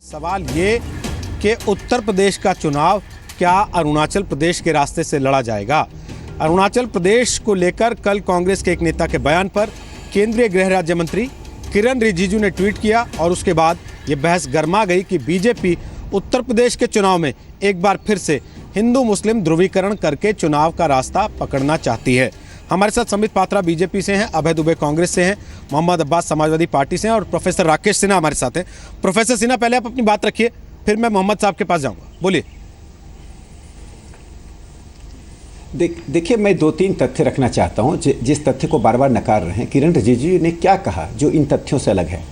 सवाल ये कि उत्तर प्रदेश का चुनाव क्या अरुणाचल प्रदेश के रास्ते से लड़ा जाएगा। अरुणाचल प्रदेश को लेकर कल कांग्रेस के एक नेता के बयान पर केंद्रीय गृह राज्य मंत्री किरण रिजिजू ने ट्वीट किया और उसके बाद ये बहस गर्मा गई कि बीजेपी उत्तर प्रदेश के चुनाव में एक बार फिर से हिंदू मुस्लिम ध्रुवीकरण करके चुनाव का रास्ता पकड़ना चाहती है। हमारे साथ संबित पात्रा बीजेपी से हैं, अभय दुबे कांग्रेस से हैं, मोहम्मद अब्बास समाजवादी पार्टी से हैं और प्रोफेसर राकेश सिन्हा हमारे साथ हैं। प्रोफेसर सिन्हा, पहले आप अपनी बात रखिए, फिर मैं मोहम्मद साहब के पास जाऊंगा। बोलिए। देखिए, मैं दो तीन तथ्य रखना चाहता हूं जिस तथ्य को बार बार नकार रहे हैं। किरण रिजिजू ने क्या कहा जो इन तथ्यों से अलग है।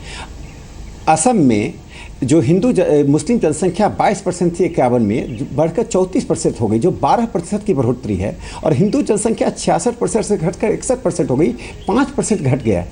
असम में जो हिंदू मुस्लिम जनसंख्या 22% थी 51 में, बढ़कर 34% हो गई, जो 12% की बढ़ोतरी है। और हिंदू जनसंख्या 66% से घटकर 61% हो गई, 5% घट गया।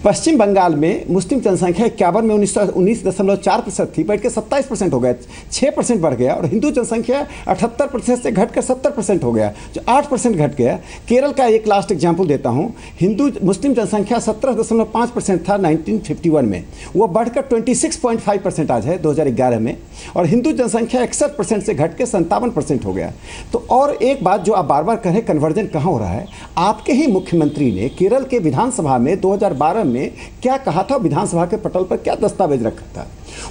पश्चिम बंगाल में मुस्लिम जनसंख्या 51 में 19.4% थी, बढ़ के 27% हो गया, 6% बढ़ गया। और हिंदू जनसंख्या 78% से घटकर 70% हो गया, जो 8% घट गया। केरल का एक लास्ट एग्जाम्पल देता हूँ। हिंदू मुस्लिम जनसंख्या 17.5% था 1951 में, वो बढ़कर 26.5% आज है 2011 में। और हिंदू जनसंख्या 61% से घट के 57% हो गया। तो और एक बात जो आप बार बार कहें, कन्वर्जन कहाँ हो रहा है। आपके ही मुख्यमंत्री ने केरल के विधानसभा में 2012 में क्या कहा था, विधानसभा के पटल पर क्या दस्तावेज रखा था।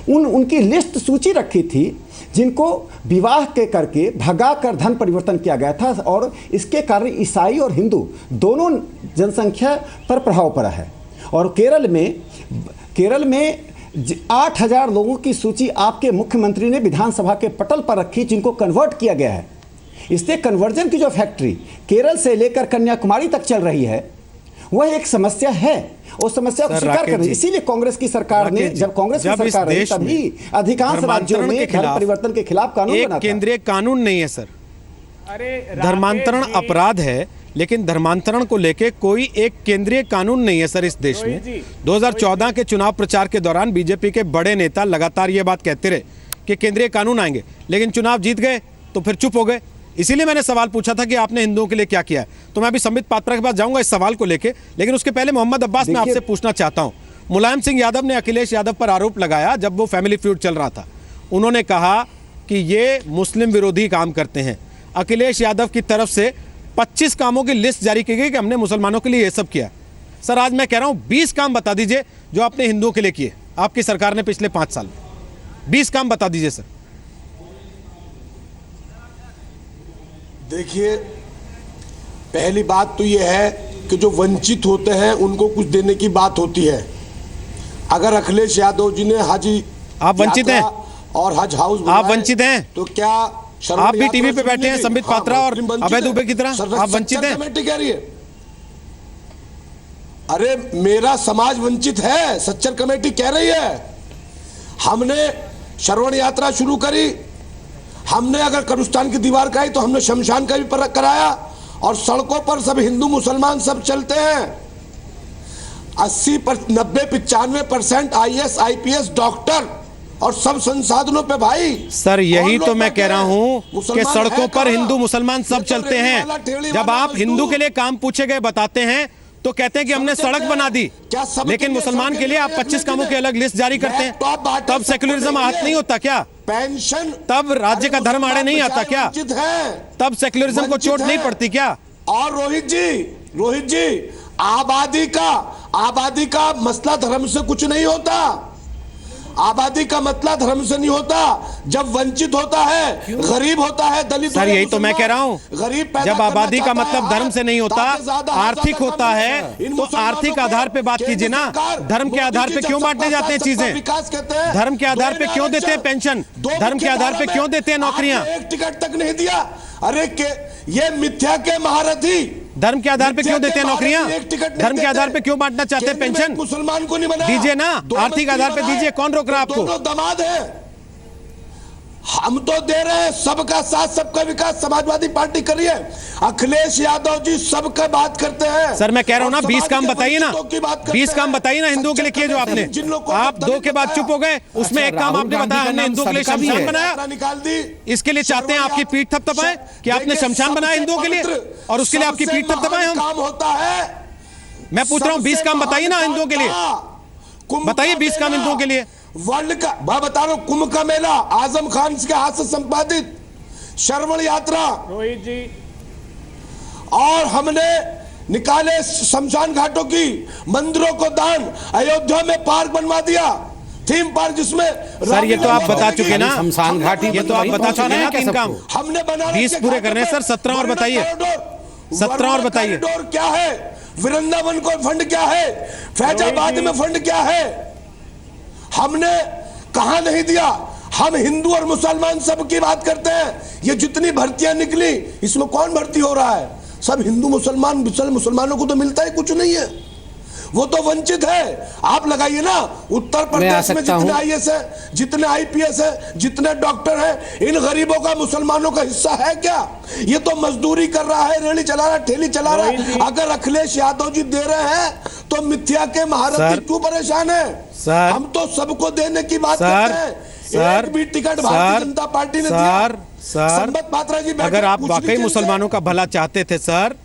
उनकी लिस्ट सूची रखी थी जिनको विवाह के करके भगा कर धन परिवर्तन किया गया था, और इसके कारण ईसाई और हिंदू दोनों जनसंख्या पर प्रभाव पड़ा है। और केरल में 8,000 लोगों की सूची आपके मुख्यमंत्री ने विधानसभा के पटल पर रखी, जिनको कन्वर्ट किया गया है। इससे कन्वर्जन की जो फैक्ट्री केरल से लेकर कन्याकुमारी तक चल रही है, वह एक समस्या है। उस समस्या को स्वीकार कर रही है। इसीलिए कांग्रेस की सरकार ने, जब कांग्रेस की सरकार रही, तभी अधिकांश राज्यों में धर्म परिवर्तन के खिलाफ कानून बना था। केंद्रीय कानून नहीं है सर, धर्मांतरण अपराध है, लेकिन धर्मांतरण को लेके कोई एक केंद्रीय कानून नहीं है सर इस देश में। 2014 के चुनाव प्रचार के दौरान बीजेपी के बड़े नेता लगातार ये बात कहते रहे कि केंद्रीय कानून आएंगे, लेकिन चुनाव जीत गए तो फिर चुप हो गए। इसीलिए मैंने सवाल पूछा था कि आपने हिंदुओं के लिए क्या किया है। तो मैं अभी संबित पात्रा के पास जाऊंगा इस सवाल को लेके, लेकिन उसके पहले मोहम्मद अब्बास, मैं आपसे पूछना चाहता हूं। मुलायम सिंह यादव ने अखिलेश यादव पर आरोप लगाया जब वो फैमिली फ्यूड चल रहा था। उन्होंने कहा कि ये मुस्लिम विरोधी काम करते हैं। अखिलेश यादव की तरफ से 25 कामों की लिस्ट जारी की गई कि हमने मुसलमानों के लिए ये सब किया। सर, आज मैं कह रहा हूं 20 काम बता दीजिए जो आपने हिंदुओं के लिए किए आपकी सरकार ने पिछले 5 साल में। 20 काम बता दीजिए सर। देखिए, पहली बात तो यह है कि जो वंचित होते हैं उनको कुछ देने की बात होती है। अगर अखिलेश यादव जी ने हाजी, आप वंचित हैं और हज हाउस, आप वंचित हैं, तो क्या आप भी टीवी पे बैठे हैं संबित पात्रा और अभय दुबे की तरह, आप वंचित हैं? कमेटी कह रही है, अरे मेरा समाज वंचित है, सच्चर कमेटी कह रही है। हमने श्रवण यात्रा शुरू करी, हमने अगर कब्रिस्तान की दीवार कराई तो हमने शमशान का भी कराया, और सड़कों पर सब हिंदू मुसलमान सब चलते हैं। 90-95% IAS IPS डॉक्टर और सब संसाधनों पे भाई। सर, यही तो मैं कह रहा हूं कि सड़कों पर हिंदू मुसलमान सब चलते हैं। जब आप हिंदू के लिए काम पूछे गए बताते हैं तो कहते हैं कि हमने सड़क बना दी, लेकिन मुसलमान के लिए आप 25 कामों की अलग लिस्ट जारी करते हैं। तब सेक्युलरिज्म हाथ नहीं होता क्या? पेंशन, तब राज्य का धर्म आड़े नहीं आता क्या? तब सेक्युलरिज्म को चोट नहीं पड़ती क्या? और रोहित जी, आबादी का मसला धर्म से कुछ नहीं होता। आबादी का मतलब धर्म से नहीं होता। जब वंचित होता है, गरीब होता है, दलित, सर यही तो मैं कह रहा हूं, जब आबादी का मतलब धर्म से नहीं होता, आर्थिक होता है, तो आर्थिक आधार पे बात कीजिए ना। धर्म के आधार पे क्यों बांटने जाते हैं चीजें? धर्म के आधार पे क्यों देते हैं पेंशन? धर्म के आधार पे क्यों देते हैं नौकरियां? एक टिकट तक नहीं दिया। अरे ये मिथ्या के महारथी। धर्म के आधार पे क्यों देते हैं नौकरियां? धर्म के आधार पे क्यों बांटना चाहते हैं पेंशन? मुसलमान को नहीं बनाया, दीजिए ना, आर्थिक आधार पे दीजिए। कौन रोक रहा है आपको? दामाद है, हम तो दे रहे हैं। सबका साथ सबका विकास समाजवादी पार्टी कर रही है। अखिलेश यादव जी सबका बात करते हैं। सर मैं कह रहा हूं ना, 20 काम बताइए ना, 20 काम बताइए ना हिंदुओं के लिए किए जो आपने। आप 2 के बाद चुप हो गए। उसमें एक काम आपने बताया, हमने हिंदुओं के लिए शमशान बनाया। निकाल दी। इसके लिए चाहते हैं आपकी पीठ थपथपाएं कि आपने शमशान बनाया हिंदुओं के लिए, और उसके लिए आपकी पीठ थपथपाएं हम। काम होता है। मैं पूछ रहा हूं 20 काम बताइए ना हिंदुओं के लिए, बताइए 20 काम हिंदुओं के लिए। वर्ल्ड का मैं बता रहा हूं, कुंभ का मेला आजम खान के हाथ से संपादित, श्रवण यात्रा, रोहित जी, और हमने निकाले शमशान घाटों की, मंदिरों को दान, अयोध्या में पार्क बनवा दिया, थीम पार्क, जिसमें सर ये तो आप बता चुके ना, शमशान घाटी ये तो आप बता चुके ना 3 काम, हमने बना 20 पूरे करने हैं सर, 17 और बताइए, 17 और बताइए। कॉरिडोर क्या है, वृंदावन को फंड क्या है, फैजाबाद में फंड क्या है, हमने कहां नहीं दिया। हम हिंदू और मुसलमान सब की बात करते हैं, ये जितनी भर्तियां निकली इसमें कौन भर्ती हो रहा है, सब हिंदू मुसलमान, मुसलमानों को तो मिलता ही कुछ नहीं है, वो तो वंचित है। आप लगाइए ना, उत्तर प्रदेश में जितने आईएएस है, जितने आईपीएस है, जितने डॉक्टर हैं, इन गरीबों का मुसलमानों का हिस्सा है क्या? ये तो मजदूरी कर रहा है, रेली चला रहा है, ठेली चला रहा है। अगर अखिलेश यादव जी दे रहे हैं तो मिथ्या के महारथी क्यों परेशान है? हम तो सबको देने की बात करते हैं। एक भी टिकट भारतीय जनता पार्टी ने दिया। संबित पात्रा जी, अगर आप वाकई मुसलमानों का भला चाहते थे सर,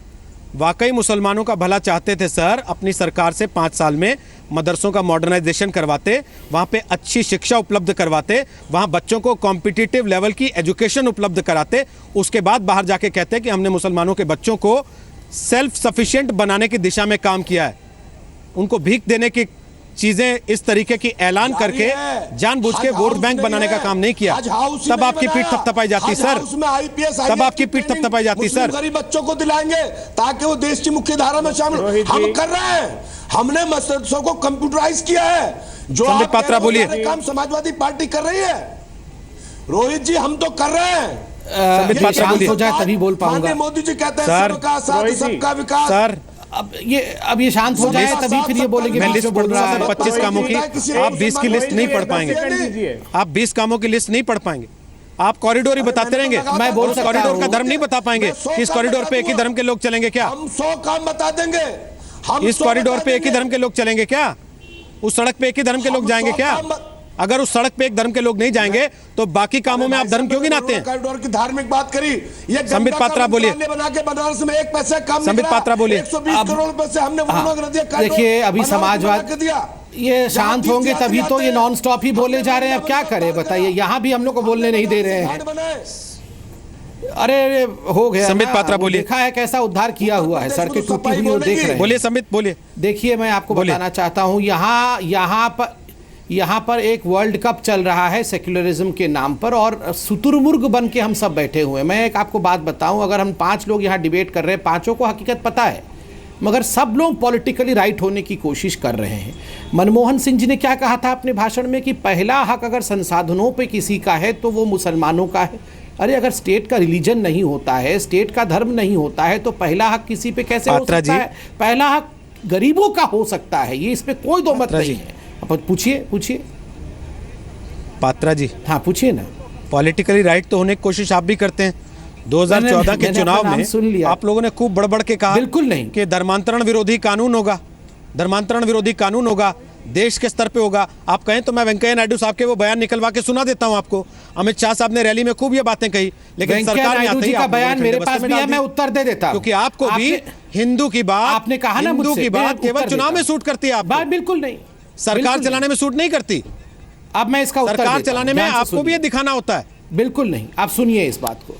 वाकई मुसलमानों का भला चाहते थे सर, अपनी सरकार से 5 साल में मदरसों का मॉडर्नाइजेशन करवाते, वहां पे अच्छी शिक्षा उपलब्ध करवाते, वहां बच्चों को कॉम्पिटिटिव लेवल की एजुकेशन उपलब्ध कराते, उसके बाद बाहर जाके कहते कि हमने मुसलमानों के बच्चों को सेल्फ सफिशिएंट बनाने की दिशा में काम किया है। उनको भीख देने की चीजें इस तरीके की ऐलान करके जानबूझ के वोट बैंक बनाने का काम नहीं किया, तब आपकी पीठ थपथपाई जाती सर, तब आपकी पीठ थपथपाई जाती सर। गरीब बच्चों को दिलाएंगे ताकि वो देश की मुख्य धारा में शामिल, हम कर रहे हैं। हमने मदरसों को कंप्यूटराइज किया है, जो संबित पात्रा बोलिए, काम समाजवादी पार्टी कर रही है। रोहित जी, हम तो कर रहे हैं। संबित पात्रा बोलिए, हो जाए तभी बोल पाऊंगा। मोदी जी कहते हैं सबका साथ सबका विकास। सर अब ये शांत हो जाए तभी फिर ये बोलेंगे। मैं लिस्ट पढ़ रहा हूं सर 25 कामों की, आप 20 की लिस्ट नहीं पढ़ पाएंगे, आप 20 कामों की लिस्ट नहीं पढ़ पाएंगे, आप कॉरिडोर ही बताते रहेंगे। मैं बोल सकता हूं, कॉरिडोर का धर्म नहीं बता पाएंगे कि इस कॉरिडोर पे एक ही धर्म के लोग चलेंगे क्या? हम 100 काम बता देंगे। इस कॉरिडोर पे एक ही धर्म के लोग चलेंगे क्या? उस सड़क पे एक ही धर्म के लोग जाएंगे क्या? अगर उस सड़क पे एक धर्म के लोग नहीं जाएंगे तो बाकी कामों में आप धर्म क्यों गिनाते हैं? कॉरिडोर की धार्मिक बात करी, ये संबित पात्रा बोलिए, बना के बनारस में 1 पैसा कम, संबित पात्रा बोलिए। 120 करोड़ रुपए से हमने देखिए अभी समाजवाद, ये शांत होंगे तभी तो ये नॉन स्टॉप ही बोले जा रहे हैं। अब क्या करें बताइए, यहाँ भी हम लोग को बोलने नहीं दे रहे हैं। अरे हो गया, संबित पात्रा बोलिए। देखा है कैसा उद्धार किया हुआ है, सड़कें टूटी हुई वो देख रहे हैं। बोलिए संबित बोलिए। देखिए मैं आपको बताना चाहता हूँ, यहाँ पर एक वर्ल्ड कप चल रहा है सेक्युलरिज्म के नाम पर, और शुतुरमुर्ग बन के हम सब बैठे हुए हैं। मैं एक आपको बात बताऊं, अगर हम 5 लोग यहाँ डिबेट कर रहे हैं, 5 को हकीकत पता है, मगर सब लोग पॉलिटिकली राइट होने की कोशिश कर रहे हैं। मनमोहन सिंह जी ने क्या कहा था अपने भाषण में कि पहला हक अगर संसाधनों पे किसी का है तो वो मुसलमानों का है। अरे अगर स्टेट का रिलीजन नहीं होता है, स्टेट का धर्म नहीं होता है, तो पहला हक किसी पे कैसे हो सकता है? पहला हक गरीबों का हो सकता है, ये इसमें कोई दो मत नहीं है। पूछिए पात्रा जी। हाँ पूछिए ना। पॉलिटिकली राइट तो होने की कोशिश आप भी करते हैं। 2014 के चुनाव में आप लोगों ने खूब बढ़ के कहा बिल्कुल नहीं कि धर्मांतरण विरोधी कानून होगा, धर्मांतरण विरोधी कानून होगा, देश के स्तर पे होगा। आप कहें तो मैं वेंकैया नायडू साहब के वो बयान निकलवा के सुना देता हूं आपको। अमित शाह साहब ने रैली में खूब ये बातें कही, लेकिन सरकार में आते ही का बयान मेरे पास भी है, मैं उत्तर दे देता हूं। क्योंकि आपको भी हिंदू की बात, आपने कहा ना, हिंदू की बात केवल चुनाव में सूट करती है, आप बात बिल्कुल नहीं, सरकार चलाने में सूट नहीं करती। अब मैं इसका सरकार चलाने में आपको भी ये दिखाना होता है। बिल्कुल नहीं। आप सुनिए इस बात को,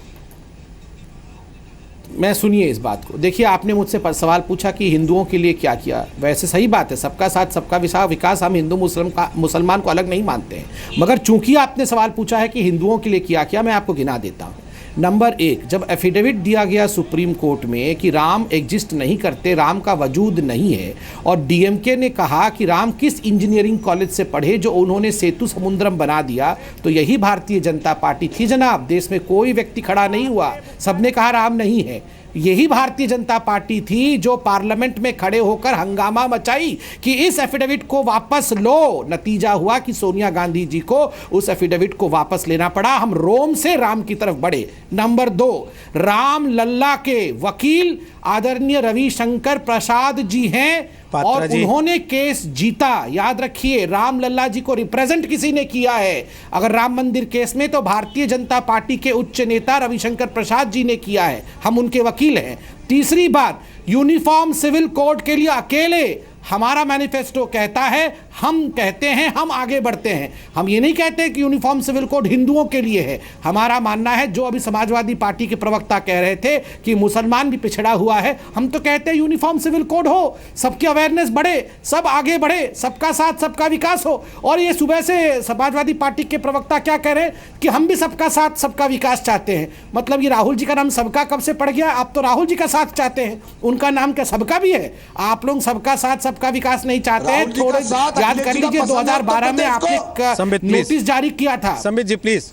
मैं सुनिए इस बात को। देखिए आपने मुझसे सवाल पूछा कि हिंदुओं के लिए क्या किया। वैसे सही बात है, सबका साथ सबका विकास, हम हिंदू मुसलमान को अलग नहीं मानते हैं, मगर चूंकि आपने सवाल पूछा है कि हिंदुओं के लिए क्या किया, मैं आपको गिना देता हूँ। नंबर 1, जब एफिडेविट दिया गया सुप्रीम कोर्ट में कि राम एग्जिस्ट नहीं करते, राम का वजूद नहीं है, और डीएमके ने कहा कि राम किस इंजीनियरिंग कॉलेज से पढ़े जो उन्होंने सेतु समुद्रम बना दिया, तो यही भारतीय जनता पार्टी थी जनाब। देश में कोई व्यक्ति खड़ा नहीं हुआ, सबने कहा राम नहीं है। यही भारतीय जनता पार्टी थी जो पार्लियामेंट में खड़े होकर हंगामा मचाई कि इस एफिडेविट को वापस लो। नतीजा हुआ कि सोनिया गांधी जी को उस एफिडेविट को वापस लेना पड़ा। हम रोम से राम की तरफ बढ़े। नंबर 2, राम लल्ला के वकील आदरणीय रविशंकर प्रसाद जी हैं और उन्होंने केस जीता। याद रखिए, राम लल्ला जी को रिप्रेजेंट किसी ने किया है अगर राम मंदिर केस में, तो भारतीय जनता पार्टी के उच्च नेता रविशंकर प्रसाद जी ने किया है, हम उनके वकील हैं। तीसरी बात, यूनिफॉर्म सिविल कोड के लिए अकेले हमारा मैनिफेस्टो कहता है, हम कहते हैं हम आगे बढ़ते हैं। हम ये नहीं कहते कि यूनिफॉर्म सिविल कोड हिंदुओं के लिए है। हमारा मानना है, जो अभी समाजवादी पार्टी के प्रवक्ता कह रहे थे कि मुसलमान भी पिछड़ा हुआ है, हम तो कहते हैं यूनिफॉर्म सिविल कोड हो, सबकी अवेयरनेस बढ़े, सब आगे बढ़े, सबका साथ सबका विकास हो। और ये सुबह से समाजवादी पार्टी के प्रवक्ता क्या कह रहे हैं कि हम भी सबका साथ सबका विकास चाहते हैं। मतलब ये राहुल जी का नाम सबका कब से पड़ गया? आप तो राहुल जी का साथ चाहते हैं, उनका नाम क्या सबका भी है? आप लोग सबका साथ सबका विकास नहीं चाहते हैं। थोड़े याद कर लीजिए, 2012 में आपने एक नोटिस जारी किया था। संबित जी प्लीज,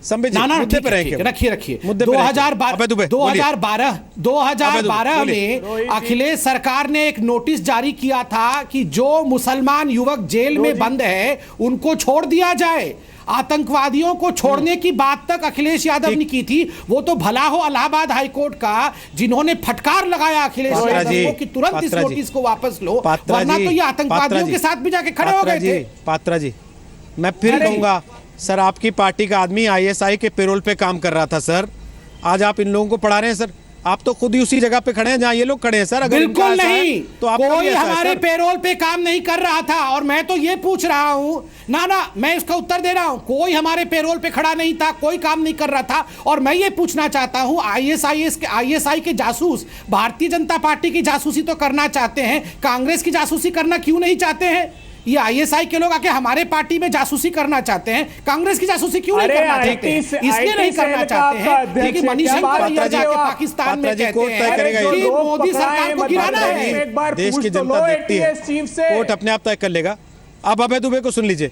संबित जी मुद्दे पे रहेंगे, रखिए 2012 में अखिलेश सरकार ने एक नोटिस जारी किया था कि जो मुसलमान युवक जेल में बंद है उनको छोड़ दिया जाए। आतंकवादियों को छोड़ने की बात तक अखिलेश यादव ने की थी। वो तो भला हो इलाहाबाद हाईकोर्ट का, जिन्होंने फटकार लगाया अखिलेश यादव को कि तुरंत इस नोटिस को वापस लो, वरना तो ये आतंकवादियों के साथ भी जाके खड़े हो गए थे। पात्रा जी, मैं फिर कहूंगा सर, आपकी पार्टी का आदमी आईएसआई के पेरोल पे काम कर रहा था सर। आज आप इन लोगों को पढ़ा रहे हैं सर। आप तो खुद ही उसी जगह पे खड़े हैं जहां ये लोग खड़े हैं सर। अगर बिल्कुल नहीं, तो आप कोई हमारे पेरोल पे काम नहीं कर रहा था। और मैं तो ये पूछ रहा हूं, ना मैं इसका उत्तर दे रहा हूं, कोई हमारे पेरोल पे खड़ा नहीं था, कोई काम नहीं कर रहा था। और मैं ये पूछना चाहता हूं, आईएसआई के जासूस भारतीय जनता पार्टी की जासूसी तो करना चाहते हैं, कांग्रेस की जासूसी करना क्यों नहीं चाहते हैं? ये आईएसआई के लोग आके हमारे पार्टी में जासूसी करना चाहते हैं, कांग्रेस की जासूसी क्यों नहीं करना चाहते हैं? इसलिए नहीं करना चाहते हैं क्योंकि मनीष सिंह जाके पाकिस्तान में कहते हैं कि मोदी सरकार को गिराना है। देश की जनता देखती है, कोर्ट अपने आप तय कर लेगा। अब अभय दुबे को सुन लीजिए,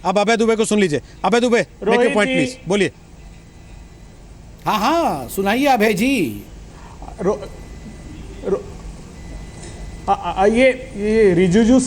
Abhay Dubey make your point please, बोलिए। हाँ सुनाइए अभय जी। ये रिजिजू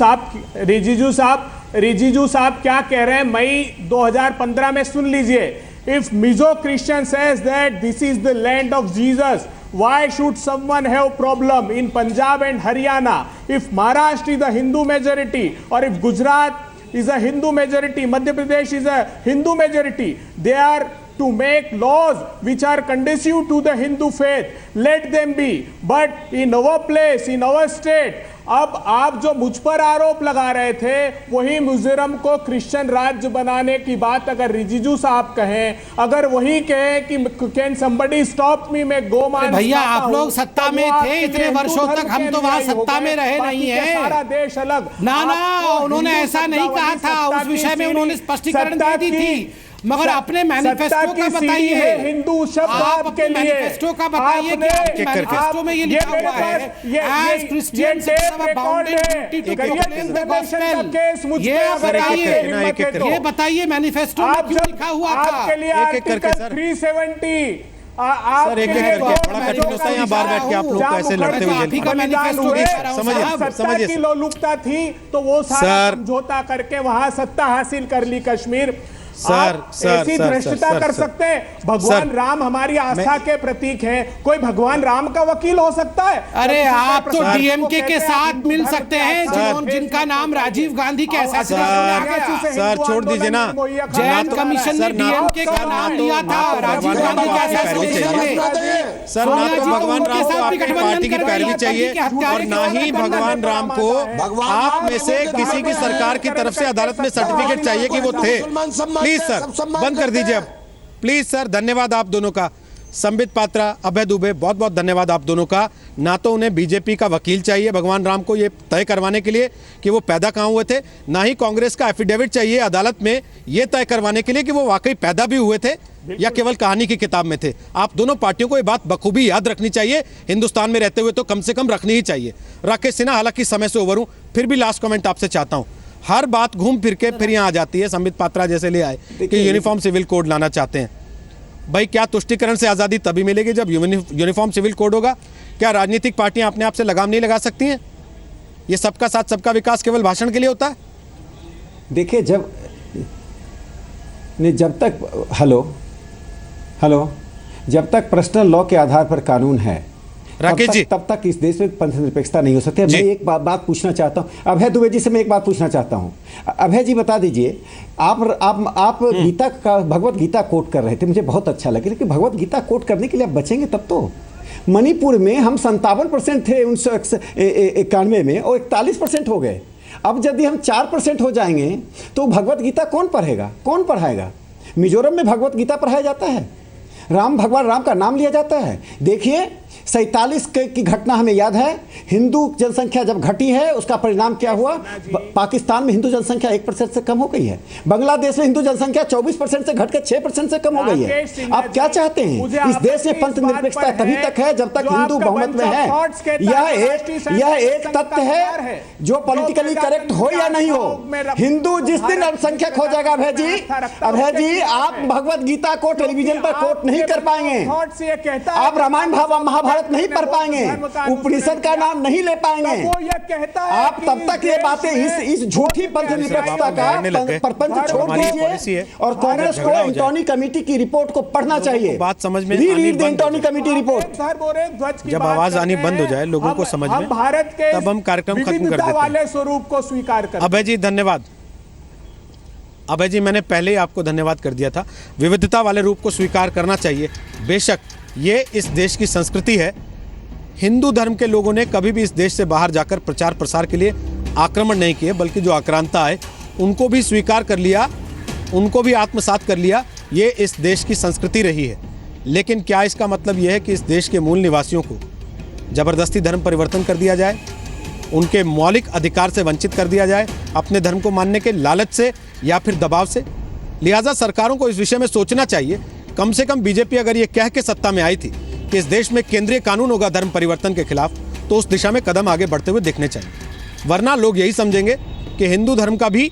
साहब क्या कह रहे हैं मई 2015 में सुन लीजिए। If Mizo Christian says that this is the land of Jesus, why should someone have problem in Punjab and Haryana? If Maharashtra is a Hindu majority, or if Gujarat is a Hindu majority, Madhya Pradesh is a Hindu majority, they are to make laws which are conducive to the Hindu faith. Let them be. But in our place, in our state, अब आप जो मुझ पर आरोप लगा रहे थे, वही मिजोरम को क्रिश्चियन राज्य बनाने की बात अगर रिजिजू साहब कहें, अगर वही कहें कि कैन समबडी स्टॉप मी, मैं गोमांस, भैया आप लोग सत्ता में थे इतने वर्षों तक, हम तो वहां सत्ता में रहे नहीं है। सारा देश अलग। ना उन्होंने ऐसा नहीं कहा था, उस विषय में उन्होंने स्पष्टीकरण दे दी थी। मगर अपने मैनिफेस्टो का बताइए, हिंदू शब्द आपके लिए मैनिफेस्टो का बताइए कि आपके मैनिफेस्टो में ये लिखा हुआ है, as Christians have a bounded duty to proclaim the gospel. ये बताइए मैनिफेस्टो में क्यों लिखा हुआ था? आपके लिए आर्टिकल 370 सर एक करके बड़ा कठिन होता है यहाँ बार बैठ के आप लोग को ऐसे लड़ते हुए। समझिए की लोलुपता थी तो वो सारा समझौता करके वहां सत्ता हासिल कर ली कश्मीर। ऐसी भ्रष्टता कर सकते हैं? भगवान राम हमारी आस्था के प्रतीक हैं, कोई भगवान राम का वकील हो सकता है? अरे आप तो डीएमके के साथ मिल सकते हैं, जिनका नाम राजीव गांधी के सर छोड़ दीजिए ना। जैन कमीशन ने डीएमके का नाम लिया था राजीव गांधी के एसोसिएशन में। सर ना तो भगवान राम को आपकी पार्टी की पैरवी चाहिए और ना ही भगवान राम को आप में से किसी की सरकार की तरफ से अदालत में सर्टिफिकेट चाहिए कि वो थे। प्लीज सर बंद कर दीजिए अब, प्लीज सर। धन्यवाद आप दोनों का, संबित पात्रा, अभय दुबे, बहुत बहुत धन्यवाद आप दोनों का। ना तो उन्हें बीजेपी का वकील चाहिए भगवान राम को ये तय करवाने के लिए कि वो पैदा कहाँ हुए थे, ना ही कांग्रेस का एफिडेविट चाहिए अदालत में ये तय करवाने के लिए कि वो वाकई पैदा भी हुए थे या केवल कहानी की किताब में थे। आप दोनों पार्टियों को ये बात बखूबी याद रखनी चाहिए, हिंदुस्तान में रहते हुए तो कम से कम रखनी ही चाहिए। राकेश सिन्हा, हालांकि समय से ओवर हूं, फिर भी लास्ट कमेंट आपसे चाहता हूं। हर बात घूम फिर के फिर यहाँ आ जाती है, संबित पात्रा जैसे ले आए कि यूनिफॉर्म सिविल कोड लाना चाहते हैं। भाई क्या तुष्टिकरण से आज़ादी तभी मिलेगी जब यूनिफॉर्म सिविल कोड होगा? क्या राजनीतिक पार्टियां अपने आप से लगाम नहीं लगा सकती हैं? ये सबका साथ सबका विकास केवल भाषण के लिए होता है? देखिए जब तक पर्सनल लॉ के आधार पर कानून है राकेश जी, तब तक इस देश में पंथ निरपेक्षता नहीं हो सकती। मैं एक बात पूछना चाहता हूं अभय दुबे जी से, मैं एक बात पूछना चाहता हूं। अभय जी बता दीजिए, आप गीता का भगवत गीता कोट कर रहे थे, मुझे बहुत अच्छा लगा, लेकिन भगवत गीता कोट करने के लिए आप बचेंगे तब तो। मणिपुर में हम 57% थे 1991 में और 41% हो गए। अब यदि हम 4% हो जाएंगे तो भगवत गीता कौन पढ़ेगा, कौन पढ़ाएगा? मिजोरम में भगवत गीता पढ़ाया जाता है, भगवान राम का नाम लिया जाता है। देखिए 47 की घटना हमें याद है, हिंदू जनसंख्या जब घटी है उसका परिणाम क्या हुआ? पाकिस्तान में हिंदू जनसंख्या 1% से कम हो गई है, बांग्लादेश में हिंदू जनसंख्या 24% से घटकर 6% से कम हो गई है। आप क्या चाहते हैं? इस देश में पंथ निरपेक्षता तभी तक है जब तक हिंदू बहुमत में है। यह एक तथ्य है जो पॉलिटिकली करेक्ट हो या नहीं हो, हिंदू जिस दिन अल्पसंख्यक हो जाएगा अभय जी आप भगवत गीता को टेलीविजन पर कोट नहीं कर पाएंगे, आप रामायण महाभारत नहीं पढ़ पाएंगे, उपनिषद का नाम नहीं ले पाएंगे। आप तब तक ये बातें इस झूठी पंथ निरपेक्षता का प्रपंच छोड़ दीजिए और कांग्रेस को एंटोनी कमेटी की रिपोर्ट को पढ़ना चाहिए। बात समझ में read the Antony committee report. जब आवाज आनी बंद हो जाए लोगों को समझ में, भारत के तब हम कार्यक्रम खत्म कर देते हैं। वाले स्वरूप को स्वीकार कर। अभय जी धन्यवाद। अभय जी मैंने पहले ही आपको धन्यवाद कर दिया था। विविधता वाले रूप को स्वीकार करना चाहिए। बेशक ये इस देश की संस्कृति है। हिंदू धर्म के लोगों ने कभी भी इस देश से बाहर जाकर प्रचार प्रसार के लिए आक्रमण नहीं किए, बल्कि जो आक्रांता है उनको भी स्वीकार कर लिया, उनको भी आत्मसात कर लिया। ये इस देश की संस्कृति रही है। लेकिन क्या इसका मतलब यह है कि इस देश के मूल निवासियों को ज़बरदस्ती धर्म परिवर्तन कर दिया जाए, उनके मौलिक अधिकार से वंचित कर दिया जाए अपने धर्म को मानने के लालच से या फिर दबाव से? लिहाजा सरकारों को इस विषय में सोचना चाहिए। कम से कम बीजेपी अगर ये कह के सत्ता में आई थी कि इस देश में केंद्रीय कानून होगा धर्म परिवर्तन के खिलाफ, तो उस दिशा में कदम आगे बढ़ते हुए दिखने चाहिए। वरना लोग यही समझेंगे कि हिंदू धर्म का भी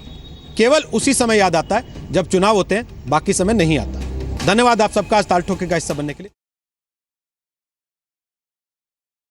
केवल उसी समय याद आता है जब चुनाव होते हैं, बाकी समय नहीं आता। धन्यवाद आप सबका आज ताल ठोके का हिस्सा बनने के लिए।